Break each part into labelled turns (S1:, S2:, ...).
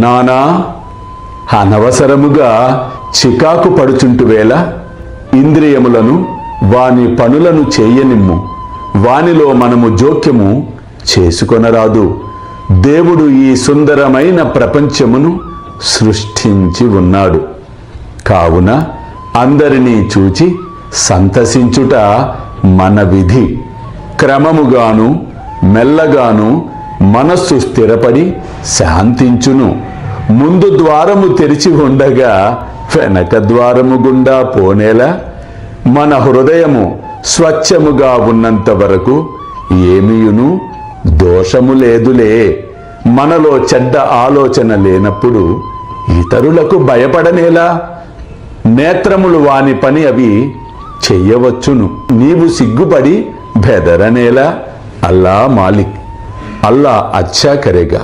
S1: నానా అనవసరముగా చికాకు పడుచుంటువేళ ఇంద్రియములను వాని పనులను చేయనిమ్ము. వానిలో మనము జోక్యము చేసుకొనరాదు. దేవుడు ఈ సుందరమైన ప్రపంచమును సృష్టించి ఉన్నాడు. కావున అందరినీ చూచి సంతసించుట మన విధి. క్రమముగాను మెల్లగాను మనస్సు స్థిరపడి శాంతించును. ముందు ద్వారము తెరిచి ఉండగా వెనక ద్వారము గుండా పోనేలా మన హృదయము స్వచ్ఛముగా ఉన్నంత వరకు ఏమీయును దోషము లేదులే. మనలో చెడ్డ ఆలోచన లేనప్పుడు ఇతరులకు భయపడనేలా? నేత్రములు వాని పని అవి చెయ్యవచ్చును. నీవు సిగ్గుపడి బెదరనేలా? అల్లా మాలిక్, అల్లా అచ్చా కరేగా.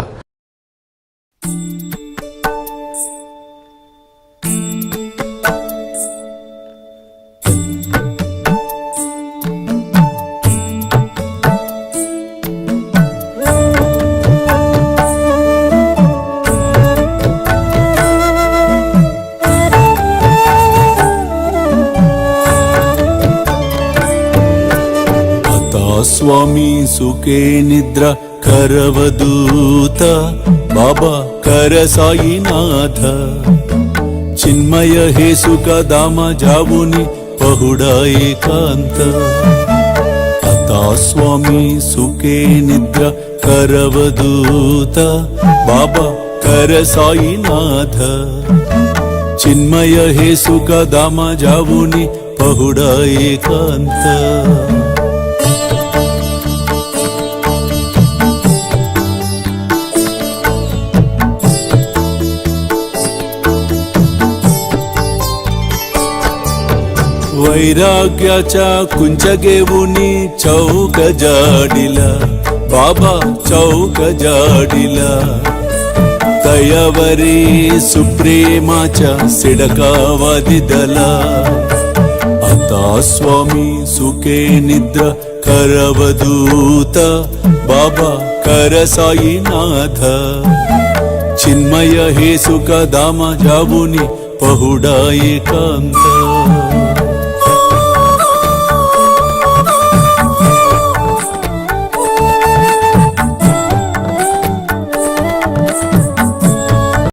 S2: స్వామి సుఖే నిద్ర కరవదూత బాబా కర సాయినాథ చిన్మయ హే సుఖ దామ జావుని పహుడా ఏకాంత అతా స్వామి సుఖే నిద్ర కరవదూత బాబా కర సాయినాథ చిన్మయ హే సుఖ దామ జావుని పహుడా ఏకాంత वैराग्याच्या कुंचगेवुनी चौक जाडिला बाबा चौक जाडिला दयावरी सुप्रेमाच्या सिडकावादिदला आता स्वामी सुखे निद्र करवदूत बाबा कर साईनाथ चिन्मय हे सुख दाम जावुनी पहुडा एकांत